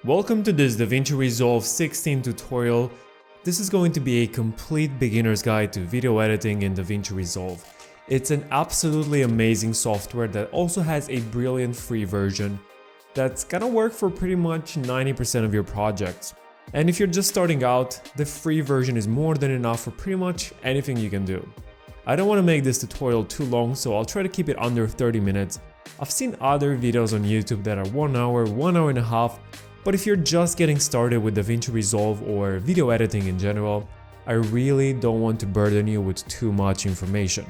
Welcome to this DaVinci Resolve 16 tutorial. This is going to be a complete beginner's guide to video editing in DaVinci Resolve. It's an absolutely amazing software that also has a brilliant free version that's gonna work for pretty much 90% of your projects. And if you're just starting out, the free version is more than enough for pretty much anything you can do. I don't want to make this tutorial too long, so I'll try to keep it under 30 minutes. I've seen other videos on YouTube that are 1 hour, 1 hour and a half, but if you're just getting started with DaVinci Resolve or video editing in general, I really don't want to burden you with too much information.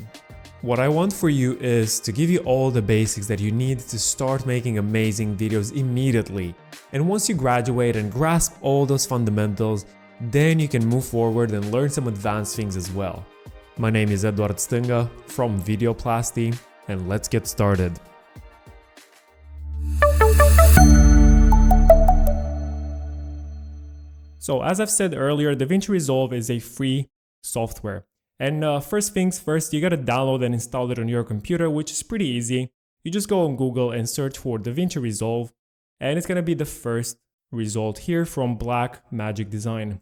What I want for you is to give you all the basics that you need to start making amazing videos immediately. And once you graduate and grasp all those fundamentals, then you can move forward and learn some advanced things as well. My name is Edward Stinga from Videoplasty, and let's get started. So as I've said earlier, DaVinci Resolve is a free software. And first things first, you gotta download and install it on your computer, which is pretty easy. You just go on Google and search for DaVinci Resolve, and it's gonna be the first result here from Black Magic Design.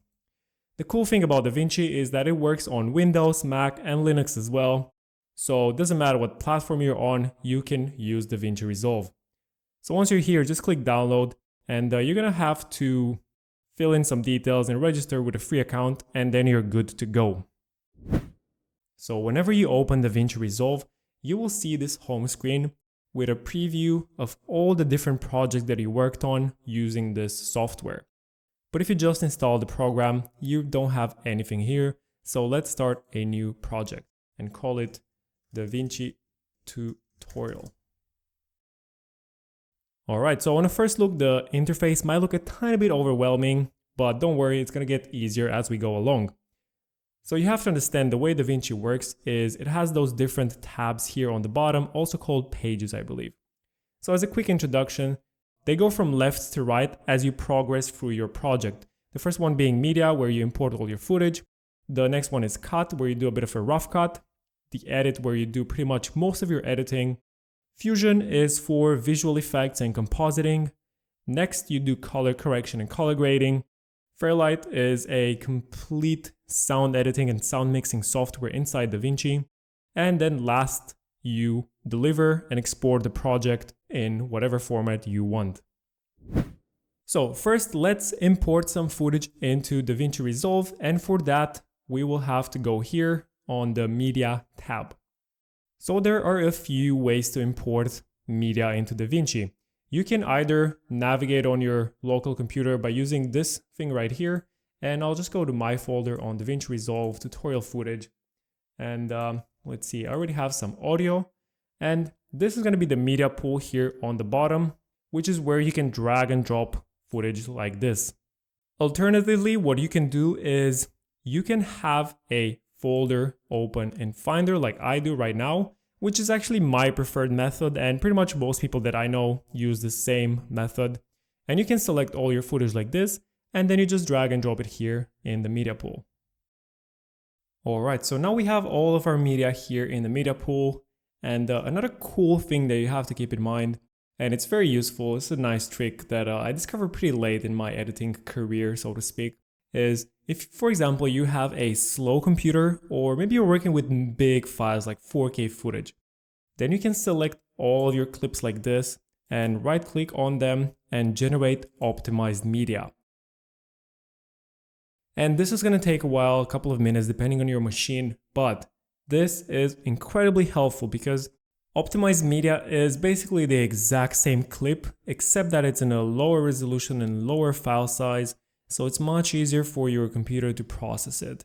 The cool thing about DaVinci is that it works on Windows, Mac, and Linux as well. So it doesn't matter what platform you're on, you can use DaVinci Resolve. So once you're here, just click download, and you're gonna have to fill in some details and register with a free account, and then you're good to go. So whenever you open DaVinci Resolve, you will see this home screen with a preview of all the different projects that you worked on using this software. But if you just install the program, you don't have anything here. So let's start a new project and call it DaVinci Tutorial. Alright, so on a first look, the interface might look a tiny bit overwhelming, but don't worry, it's gonna get easier as we go along. So you have to understand the way DaVinci works is it has those different tabs here on the bottom, also called pages, I believe. So as a quick introduction, they go from left to right as you progress through your project. The first one being media, where you import all your footage. The next one is cut, where you do a bit of a rough cut. The edit, where you do pretty much most of your editing. Fusion is for visual effects and compositing. Next, you do color correction and color grading. Fairlight is a complete sound editing and sound mixing software inside DaVinci. And then last, you deliver and export the project in whatever format you want. So first, let's import some footage into DaVinci Resolve, and for that, we will have to go here on the Media tab. So there are a few ways to import media into DaVinci. You can either navigate on your local computer by using this thing right here, and I'll just go to my folder on DaVinci Resolve tutorial footage. And let's see, I already have some audio, and this is going to be the media pool here on the bottom, which is where you can drag and drop footage like this. Alternatively, what you can do is you can have a folder open in Finder like I do right now, which is actually my preferred method, and pretty much most people that I know use the same method. And you can select all your footage like this, and then you just drag and drop it here in the media pool. Alright, so now we have all of our media here in the media pool, and another cool thing that you have to keep in mind, and it's very useful, it's a nice trick that I discovered pretty late in my editing career, so to speak, is if, for example, you have a slow computer, or maybe you're working with big files like 4K footage, then you can select all of your clips like this and right click on them and generate optimized media. And this is going to take a while, a couple of minutes depending on your machine, but this is incredibly helpful because optimized media is basically the exact same clip, except that it's in a lower resolution and lower file size. So it's much easier for your computer to process it.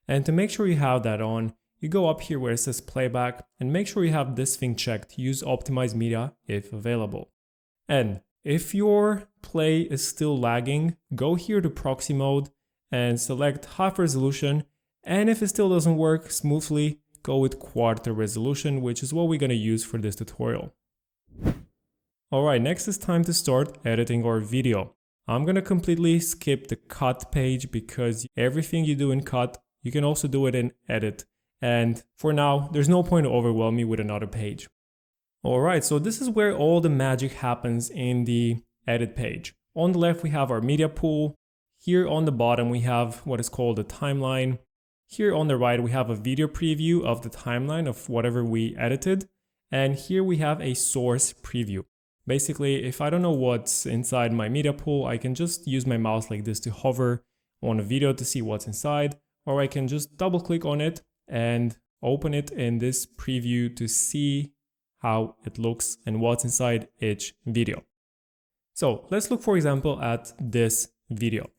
And to make sure you have that on, you go up here where it says playback and make sure you have this thing checked, use optimized media if available. And if your play is still lagging, go here to proxy mode and select half resolution. And if it still doesn't work smoothly, go with quarter resolution, which is what we're going to use for this tutorial. Alright, next is time to start editing our video. I'm going to completely skip the cut page because everything you do in cut, you can also do it in edit. And for now, there's no point to overwhelm me with another page. Alright, so this is where all the magic happens in the edit page. On the left, we have our media pool. Here on the bottom, we have what is called a timeline. Here on the right, we have a video preview of the timeline of whatever we edited. And here we have a source preview. Basically, if I don't know what's inside my media pool, I can just use my mouse like this to hover on a video to see what's inside, or I can just double click on it and open it in this preview to see how it looks and what's inside each video. So let's look, for example, at this video.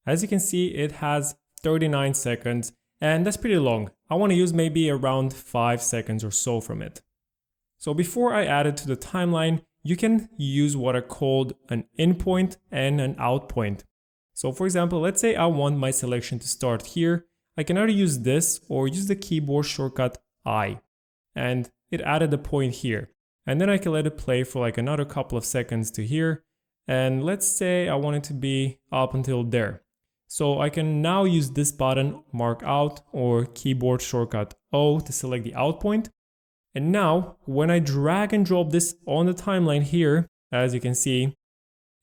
As you can see, it has 39 seconds, and that's pretty long. I want to use maybe around 5 seconds or so from it. So before I add it to the timeline, you can use what are called an in point and an out point. So for example, let's say I want my selection to start here. I can either use this or use the keyboard shortcut I, and it added a point here. And then I can let it play for like another couple of seconds to here. And let's say I want it to be up until there. So I can now use this button, mark out, or keyboard shortcut O to select the out point. And now when I drag and drop this on the timeline here, as you can see,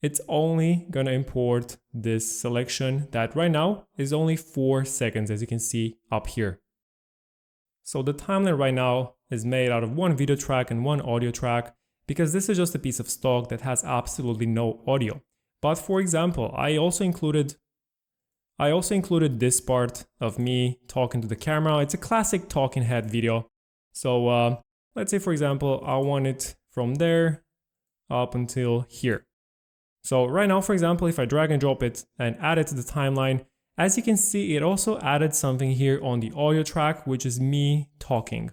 it's only gonna import this selection that right now is only 4 seconds, as you can see up here. So the timeline right now is made out of one video track and one audio track, because this is just a piece of stock that has absolutely no audio. But for example, I also included this part of me talking to the camera. It's a classic talking head video. So let's say, for example, I want it from there up until here. So right now, for example, if I drag and drop it and add it to the timeline, as you can see, it also added something here on the audio track, which is me talking.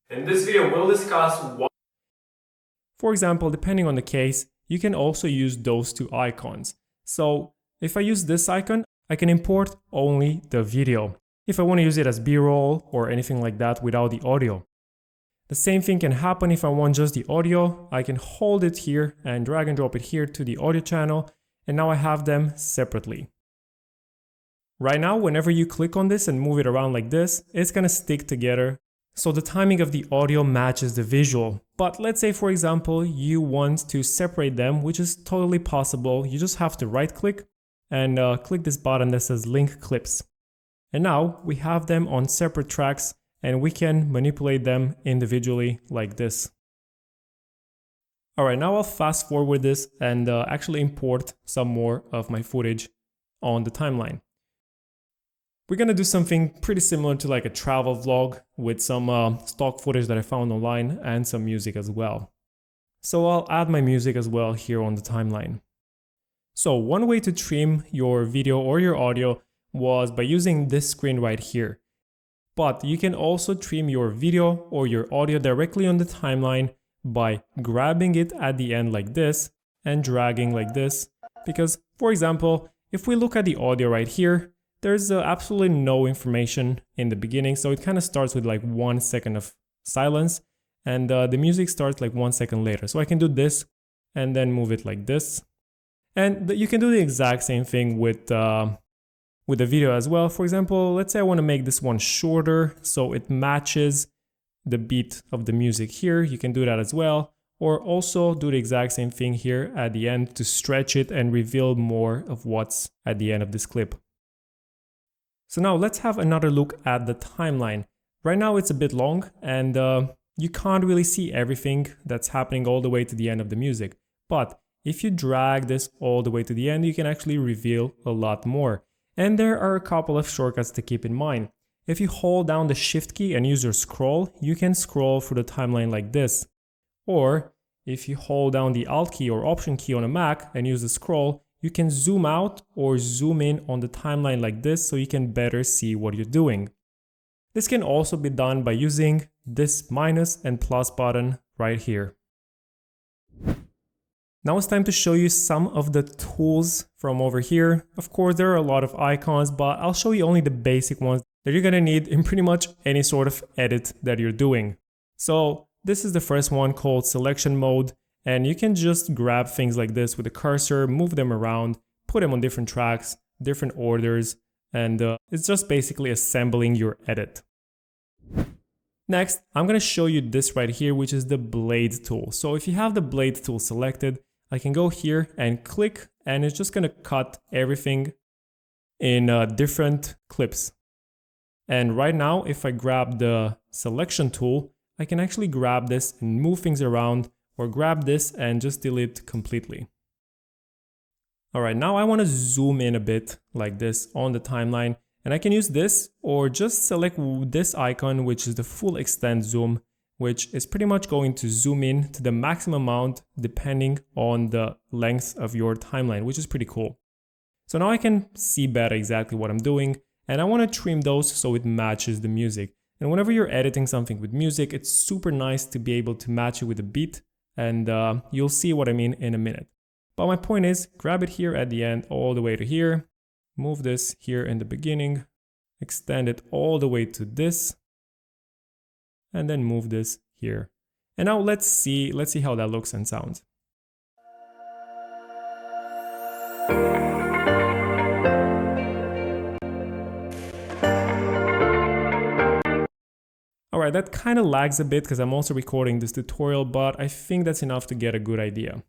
In this video, we'll discuss what... For example, depending on the case, you can also use those two icons. So if I use this icon, I can import only the video. If I want to use it as B-roll or anything like that without the audio. The same thing can happen if I want just the audio. I can hold it here and drag and drop it here to the audio channel, and now I have them separately. Right now, whenever you click on this and move it around like this, it's gonna stick together, so the timing of the audio matches the visual. But let's say, for example, you want to separate them, which is totally possible. You just have to right click and click this button that says link clips. And now we have them on separate tracks, and we can manipulate them individually like this. Alright, now I'll fast forward this and actually import some more of my footage on the timeline. We're gonna do something pretty similar to like a travel vlog with some stock footage that I found online and some music as well. So I'll add my music as well here on the timeline. So one way to trim your video or your audio was by using this screen right here. But you can also trim your video or your audio directly on the timeline by grabbing it at the end like this and dragging like this. Because, for example, if we look at the audio right here, there's absolutely no information in the beginning. So it kind of starts with like 1 second of silence, and the music starts like 1 second later. So I can do this and then move it like this. And you can do the exact same thing with the video as well. For example, let's say I want to make this one shorter so it matches the beat of the music here. You can do that as well, or also do the exact same thing here at the end to stretch it and reveal more of what's at the end of this clip. So now let's have another look at the timeline. Right now it's a bit long and you can't really see everything that's happening all the way to the end of the music. But if you drag this all the way to the end, you can actually reveal a lot more. And there are a couple of shortcuts to keep in mind. If you hold down the Shift key and use your scroll, you can scroll through the timeline like this. Or if you hold down the Alt key or Option key on a Mac and use the scroll, you can zoom out or zoom in on the timeline like this so you can better see what you're doing. This can also be done by using this minus and plus button right here. Now it's time to show you some of the tools from over here. Of course, there are a lot of icons, but I'll show you only the basic ones that you're gonna need in pretty much any sort of edit that you're doing. So this is the first one called Selection Mode, and you can just grab things like this with a cursor, move them around, put them on different tracks, different orders, and it's just basically assembling your edit. Next, I'm gonna show you this right here, which is the blade tool. So if you have the blade tool selected, I can go here and click, and it's just gonna cut everything in different clips. And right now, if I grab the selection tool, I can actually grab this and move things around, or grab this and just delete completely. All right, now I want to zoom in a bit like this on the timeline, and I can use this or just select this icon, which is the full extent zoom, which is pretty much going to zoom in to the maximum amount depending on the length of your timeline, which is pretty cool. So now I can see better exactly what I'm doing, and I want to trim those so it matches the music. And whenever you're editing something with music, it's super nice to be able to match it with a beat, and you'll see what I mean in a minute. But my point is, grab it here at the end all the way to here, move this here in the beginning, extend it all the way to this, and then move this here. And now let's see how that looks and sounds. Alright, that kind of lags a bit because I'm also recording this tutorial, but I think that's enough to get a good idea.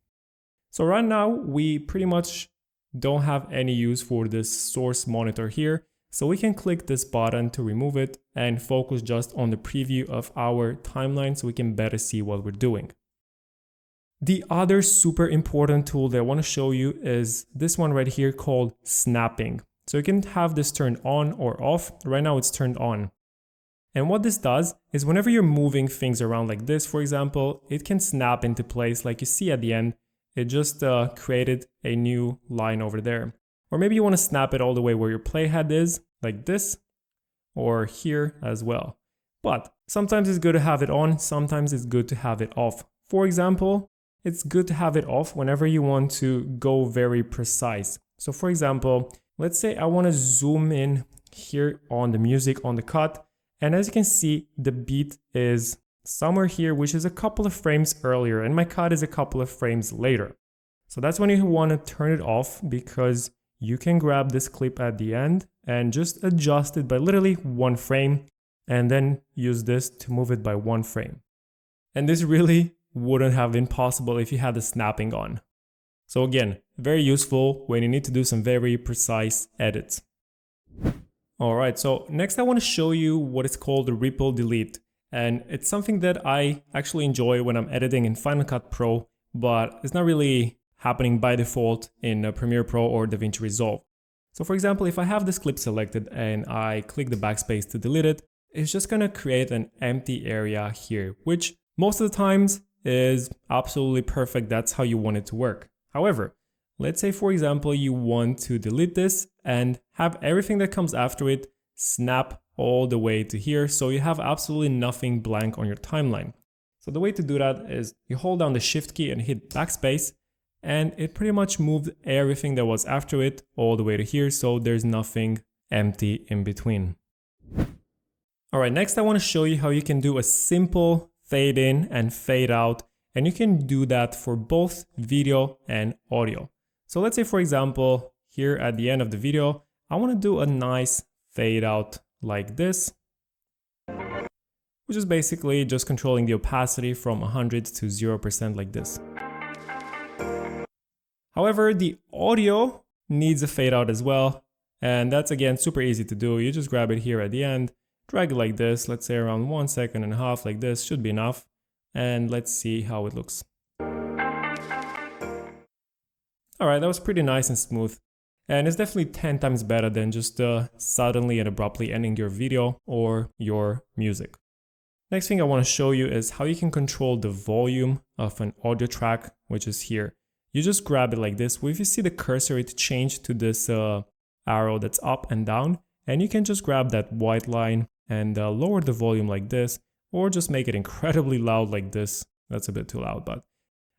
So right now, we pretty much don't have any use for this source monitor here, so we can click this button to remove it and focus just on the preview of our timeline so we can better see what we're doing. The other super important tool that I want to show you is this one right here called snapping. So you can have this turned on or off. Right now it's turned on. And what this does is whenever you're moving things around like this, for example, it can snap into place like you see at the end. It just created a new line over there. Or maybe you want to snap it all the way where your playhead is, like this, or here as well. But sometimes it's good to have it on, sometimes it's good to have it off. For example, it's good to have it off whenever you want to go very precise. So for example, let's say I want to zoom in here on the music, on the cut, and as you can see, the beat is somewhere here, which is a couple of frames earlier, and my cut is a couple of frames later. So that's when you want to turn it off, because you can grab this clip at the end and just adjust it by literally 1 frame, and then use this to move it by 1 frame. And this really wouldn't have been possible if you had the snapping on. So again, very useful when you need to do some very precise edits. Alright, so next I want to show you what is called the ripple delete. And it's something that I actually enjoy when I'm editing in Final Cut Pro, but it's not really happening by default in Premiere Pro or DaVinci Resolve. So for example, if I have this clip selected and I click the backspace to delete it, it's just going to create an empty area here, which most of the times is absolutely perfect. That's how you want it to work. However, let's say for example, you want to delete this and have everything that comes after it snap all the way to here, so you have absolutely nothing blank on your timeline. So the way to do that is you hold down the Shift key and hit backspace, and it pretty much moved everything that was after it all the way to here, so there's nothing empty in between. Alright, next I want to show you how you can do a simple fade in and fade out, and you can do that for both video and audio. So let's say for example, here at the end of the video, I want to do a nice fade out like this, which is basically just controlling the opacity from 100 to 0% like this. However, the audio needs a fade out as well, and that's again super easy to do. You just grab it here at the end, drag it like this, let's say around 1.5 seconds like this should be enough, and let's see how it looks. Alright, that was pretty nice and smooth. And it's definitely 10 times better than just suddenly and abruptly ending your video or your music. Next thing I want to show you is how you can control the volume of an audio track, which is here. You just grab it like this. If you see the cursor, it changed to this arrow that's up and down. And you can just grab that white line and lower the volume like this, or just make it incredibly loud like this. That's a bit too loud, but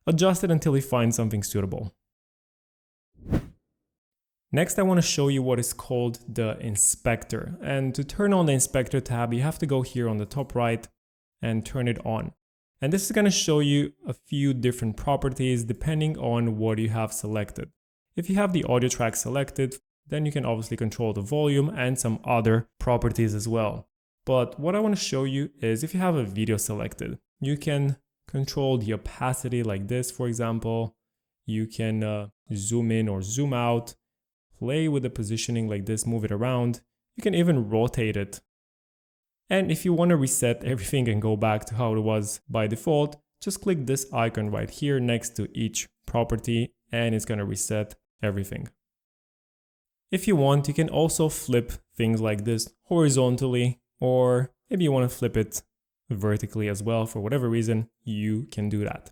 adjust it until you find something suitable. Next, I want to show you what is called the inspector. And to turn on the inspector tab, you have to go here on the top right and turn it on. And this is going to show you a few different properties depending on what you have selected. If you have the audio track selected, then you can obviously control the volume and some other properties as well. But what I want to show you is if you have a video selected, you can control the opacity like this, for example. you can zoom in or zoom out, play with the positioning like this, move it around. You can even rotate it. And if you want to reset everything and go back to how it was by default, just click this icon right here next to each property and it's going to reset everything. If you want, you can also flip things like this horizontally, or maybe you want to flip it vertically as well. For whatever reason, you can do that.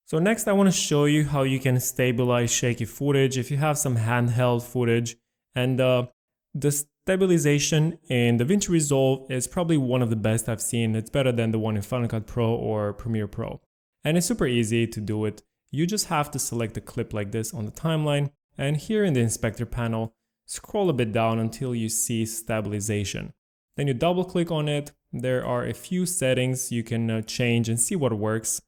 So next I want to show you how you can stabilize shaky footage if you have some handheld footage. And the stabilization in DaVinci Resolve is probably one of the best I've seen. It's better than the one in Final Cut Pro or Premiere Pro. And it's super easy to do it. You just have to select a clip like this on the timeline, and here in the inspector panel, scroll a bit down until you see stabilization. Then you double click on it. There are a few settings you can change and see what works.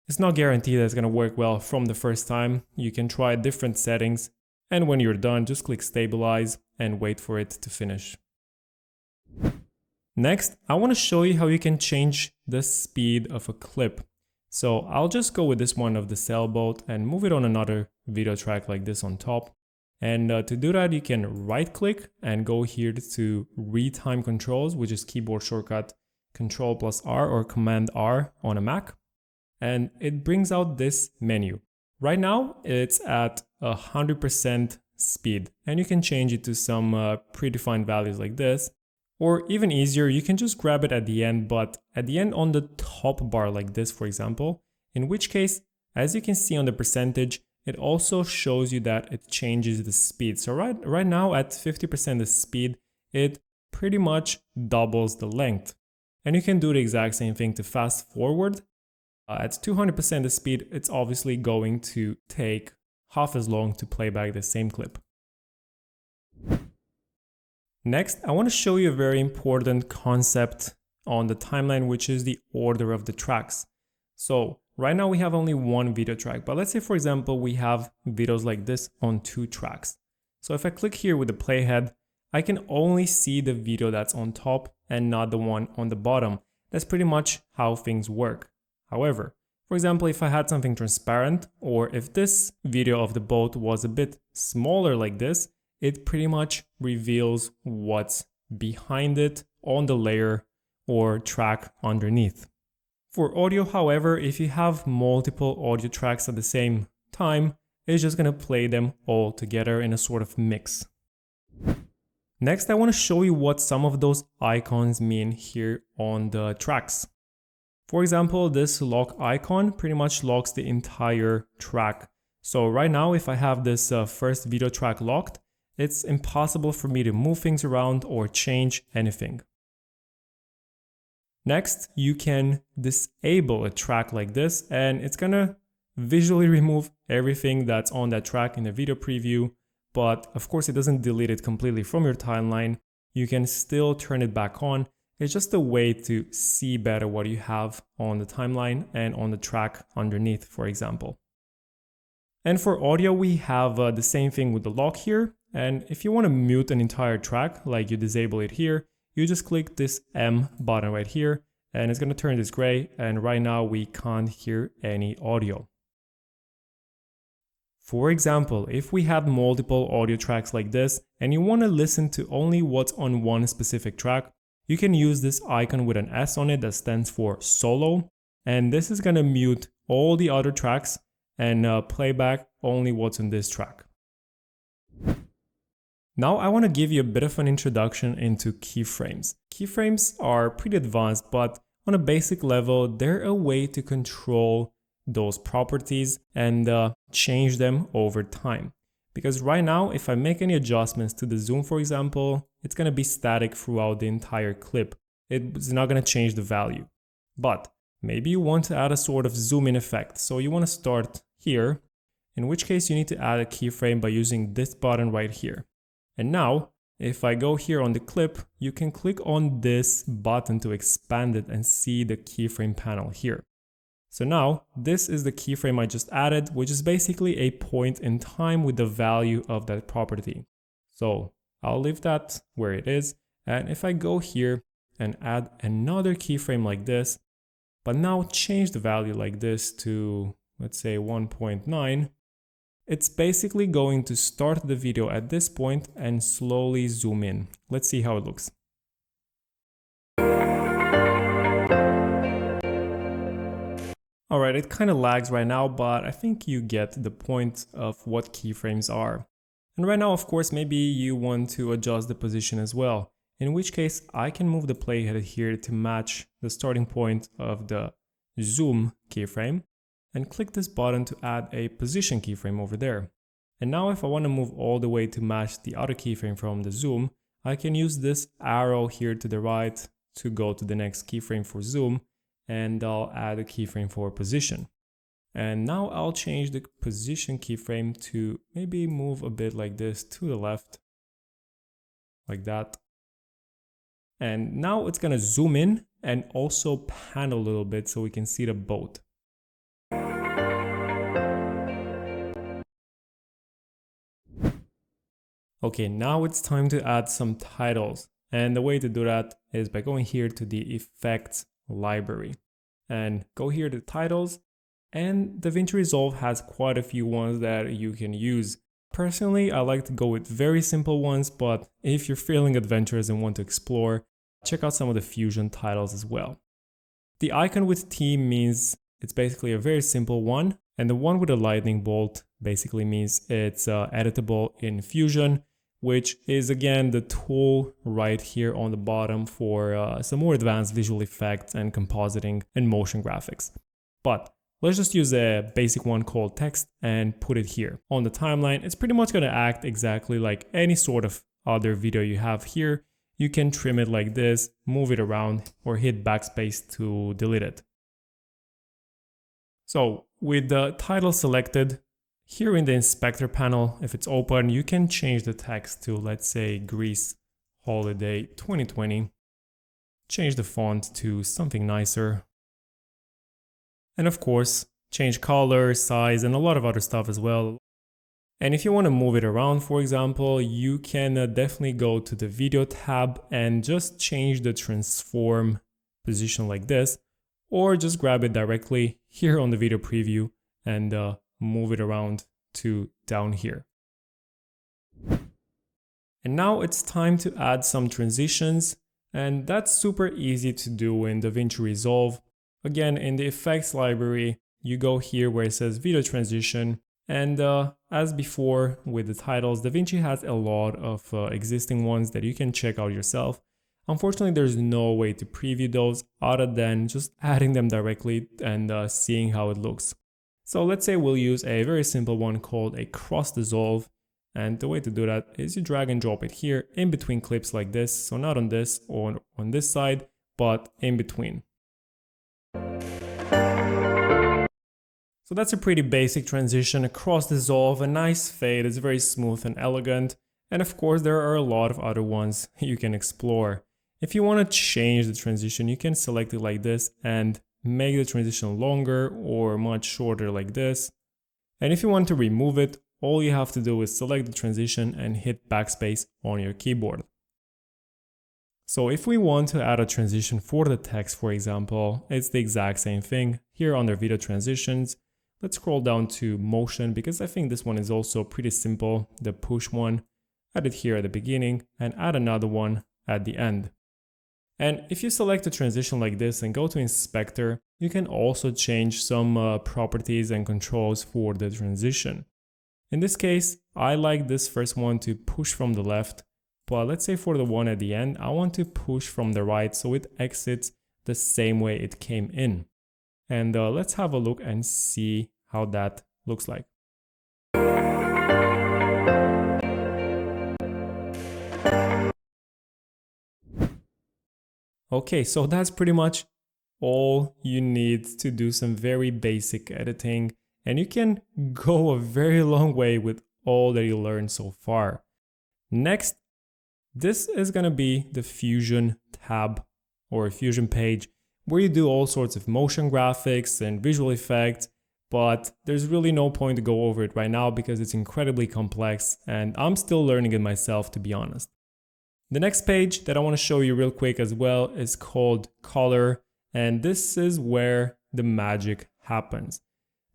It's not guaranteed that it's going to work well from the first time. You can try different settings, and when you're done, just click stabilize and wait for it to finish. Next, I want to show you how you can change the speed of a clip. So I'll just go with this one of the sailboat and move it on another video track like this on top. And to do that, you can right click and go here to retime controls, which is keyboard shortcut Ctrl+R or Command R on a Mac. And it brings out this menu. Right now it's at 100% speed, and you can change it to some predefined values like this. Or even easier, you can just grab it at the end, but at the end on the top bar like this, for example, in which case, as you can see on the percentage, it also shows you that it changes the speed. So right now at 50% the speed, it pretty much doubles the length. And you can do the exact same thing to fast forward. At 200% the speed, it's obviously going to take half as long to play back the same clip. Next, I want to show you a very important concept on the timeline, which is the order of the tracks. So right now we have only one video track, but let's say, for example, we have videos like this on 2 tracks. So if I click here with the playhead, I can only see the video that's on top and not the one on the bottom. That's pretty much how things work. However, for example, if I had something transparent, or if this video of the boat was a bit smaller like this, it pretty much reveals what's behind it on the layer or track underneath. For audio, however, if you have multiple audio tracks at the same time, it's just going to play them all together in a sort of mix. Next, I want to show you what some of those icons mean here on the tracks. For example, this lock icon pretty much locks the entire track. So right now, if I have this first video track locked, it's impossible for me to move things around or change anything. Next, you can disable a track like this, and it's gonna visually remove everything that's on that track in the video preview, but of course it doesn't delete it completely from your timeline. You can still turn it back on. It's just a way to see better what you have on the timeline and on the track underneath, for example. And for audio, we have the same thing with the lock here. And if you want to mute an entire track, like you disable it here, you just click this M button right here, and it's going to turn this gray. And right now we can't hear any audio. For example, if we have multiple audio tracks like this, and you want to listen to only what's on one specific track, you can use this icon with an S on it that stands for solo. And this is going to mute all the other tracks and play back only what's on this track. Now I want to give you a bit of an introduction into keyframes. Keyframes are pretty advanced, but on a basic level, they're a way to control those properties and change them over time. Because right now, if I make any adjustments to the zoom, for example, it's going to be static throughout the entire clip. It's not going to change the value. But maybe you want to add a sort of zoom in effect. So you want to start here, in which case you need to add a keyframe by using this button right here. And now, if I go here on the clip, you can click on this button to expand it and see the keyframe panel here. So now, this is the keyframe I just added, which is basically a point in time with the value of that property. So I'll leave that where it is. And if I go here and add another keyframe like this, but now change the value like this to let's say 1.9, it's basically going to start the video at this point and slowly zoom in. Let's see how it looks. Alright, it kind of lags right now, but I think you get the point of what keyframes are. And right now, of course, maybe you want to adjust the position as well, in which case I can move the playhead here to match the starting point of the zoom keyframe and click this button to add a position keyframe over there. And now if I want to move all the way to match the other keyframe from the zoom, I can use this arrow here to the right to go to the next keyframe for zoom, and I'll add a keyframe for position. And now I'll change the position keyframe to maybe move a bit like this to the left, like that. And now it's gonna zoom in and also pan a little bit so we can see the boat. Okay, now it's time to add some titles. And the way to do that is by going here to the effects library and go here to titles, and DaVinci Resolve has quite a few ones that you can use. Personally, I like to go with very simple ones, but if you're feeling adventurous and want to explore, check out some of the Fusion titles as well. The icon with T means it's basically a very simple one, and the one with a lightning bolt basically means it's editable in Fusion, which is again the tool right here on the bottom for some more advanced visual effects and compositing and motion graphics. But let's just use a basic one called text and put it here. On the timeline, it's pretty much going to act exactly like any sort of other video you have here. You can trim it like this, move it around, or hit backspace to delete it. So with the title selected, here in the inspector panel, if it's open, you can change the text to, let's say, Greece Holiday 2020. Change the font to something nicer. And of course, change color, size, and a lot of other stuff as well. And if you want to move it around, for example, you can definitely go to the video tab and just change the transform position like this, or just grab it directly here on the video preview and move it around to down here. And now it's time to add some transitions, and that's super easy to do in DaVinci Resolve. Again, in the effects library, you go here where it says video transition, and as before with the titles, DaVinci has a lot of existing ones that you can check out yourself. Unfortunately, there's no way to preview those other than just adding them directly and seeing how it looks. So let's say we'll use a very simple one called a cross dissolve, and the way to do that is you drag and drop it here in between clips like this, so not on this or on this side, but in between. So that's a pretty basic transition, a cross dissolve, a nice fade, it's very smooth and elegant, and of course there are a lot of other ones you can explore. If you want to change the transition, you can select it like this and make the transition longer or much shorter like this. And if you want to remove it, all you have to do is select the transition and hit backspace on your keyboard. So if we want to add a transition for the text, for example, it's the exact same thing. Here under video transitions, let's scroll down to motion because I think this one is also pretty simple, the push one. Add it here at the beginning and add another one at the end. And if you select a transition like this and go to inspector, you can also change some properties and controls for the transition. In this case, I like this first one to push from the left, but let's say for the one at the end, I want to push from the right so it exits the same way it came in. And let's have a look and see how that looks like. Okay, so that's pretty much all you need to do some very basic editing, and you can go a very long way with all that you learned so far. Next, this is gonna be the Fusion tab or Fusion page where you do all sorts of motion graphics and visual effects, but there's really no point to go over it right now because it's incredibly complex and I'm still learning it myself, to be honest. The next page that I want to show you real quick as well is called Color, and this is where the magic happens.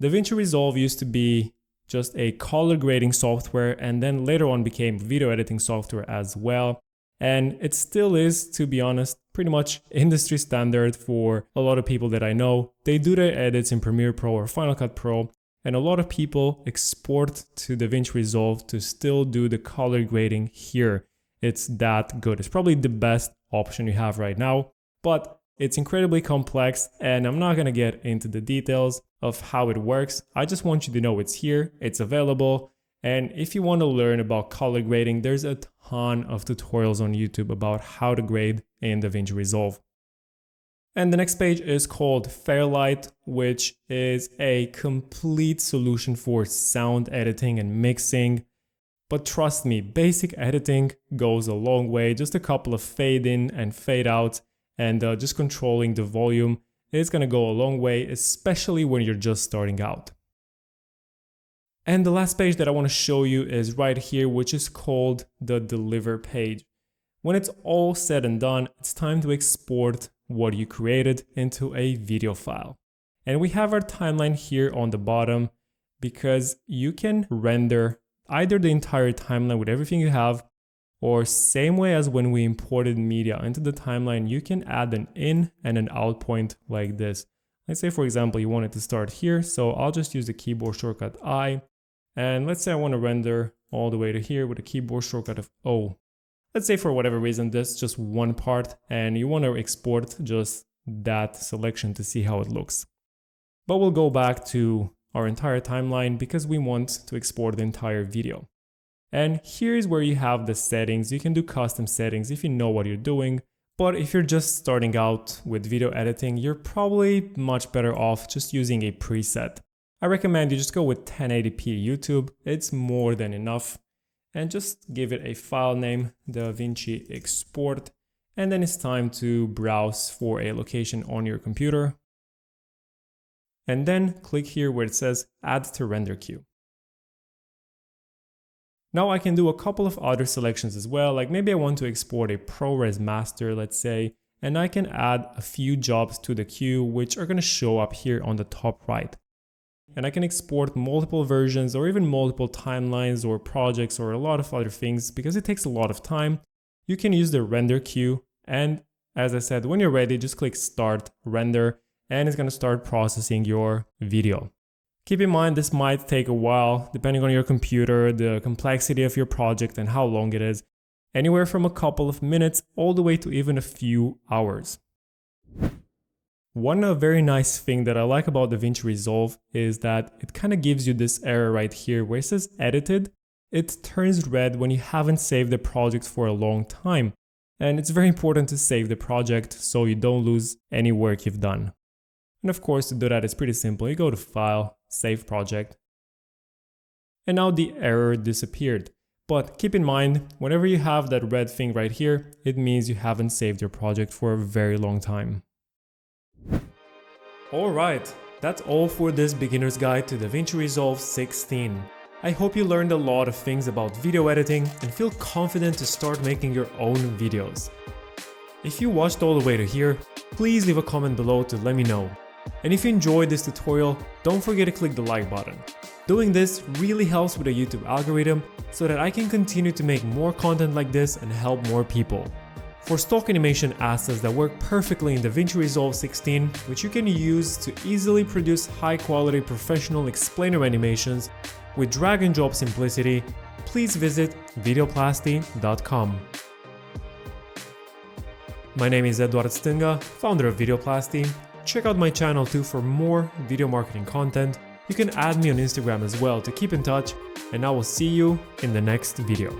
DaVinci Resolve used to be just a color grading software and then later on became video editing software as well. And it still is, to be honest, pretty much industry standard for a lot of people that I know. They do their edits in Premiere Pro or Final Cut Pro, and a lot of people export to DaVinci Resolve to still do the color grading here. It's that good. It's probably the best option you have right now, but it's incredibly complex and I'm not going to get into the details of how it works. I just want you to know it's here, it's available. And if you want to learn about color grading, there's a ton of tutorials on YouTube about how to grade in DaVinci Resolve. And the next page is called Fairlight, which is a complete solution for sound editing and mixing. But trust me, basic editing goes a long way. Just a couple of fade in and fade out and just controlling the volume is going to go a long way, especially when you're just starting out. And the last page that I want to show you is right here, which is called the Deliver page. When it's all said and done, it's time to export what you created into a video file. And we have our timeline here on the bottom because you can render either the entire timeline with everything you have, or same way as when we imported media into the timeline, you can add an in and an out point like this. Let's say, for example, you want it to start here. So I'll just use the keyboard shortcut I. And let's say I want to render all the way to here with a keyboard shortcut of O. Let's say for whatever reason, this is just one part and you want to export just that selection to see how it looks. But we'll go back to our entire timeline because we want to export the entire video. And here's where you have the settings. You can do custom settings if you know what you're doing. But if you're just starting out with video editing, you're probably much better off just using a preset. I recommend you just go with 1080p YouTube. It's more than enough. And just give it a file name, DaVinci Export. And then it's time to browse for a location on your computer. And then click here where it says Add to Render Queue. Now I can do a couple of other selections as well, like maybe I want to export a ProRes master, let's say, and I can add a few jobs to the queue which are going to show up here on the top right. And I can export multiple versions or even multiple timelines or projects or a lot of other things because it takes a lot of time. You can use the render queue, and as I said, when you're ready, just click Start Render and it's going to start processing your video. Keep in mind this might take a while depending on your computer, the complexity of your project and how long it is, anywhere from a couple of minutes all the way to even a few hours. One very nice thing that I like about DaVinci Resolve is that it kind of gives you this error right here where it says edited. It turns red when you haven't saved the project for a long time. And it's very important to save the project so you don't lose any work you've done. And of course, to do that, it's pretty simple. You go to File, Save Project. And now the error disappeared. But keep in mind, whenever you have that red thing right here, it means you haven't saved your project for a very long time. Alright, that's all for this beginner's guide to DaVinci Resolve 16. I hope you learned a lot of things about video editing and feel confident to start making your own videos. If you watched all the way to here, please leave a comment below to let me know. And if you enjoyed this tutorial, don't forget to click the like button. Doing this really helps with the YouTube algorithm so that I can continue to make more content like this and help more people. For stock animation assets that work perfectly in DaVinci Resolve 16, which you can use to easily produce high-quality professional explainer animations with drag and drop simplicity, please visit videoplasty.com. My name is Eduard Stinga, founder of Videoplasty. Check out my channel too for more video marketing content. You can add me on Instagram as well to keep in touch, and I will see you in the next video.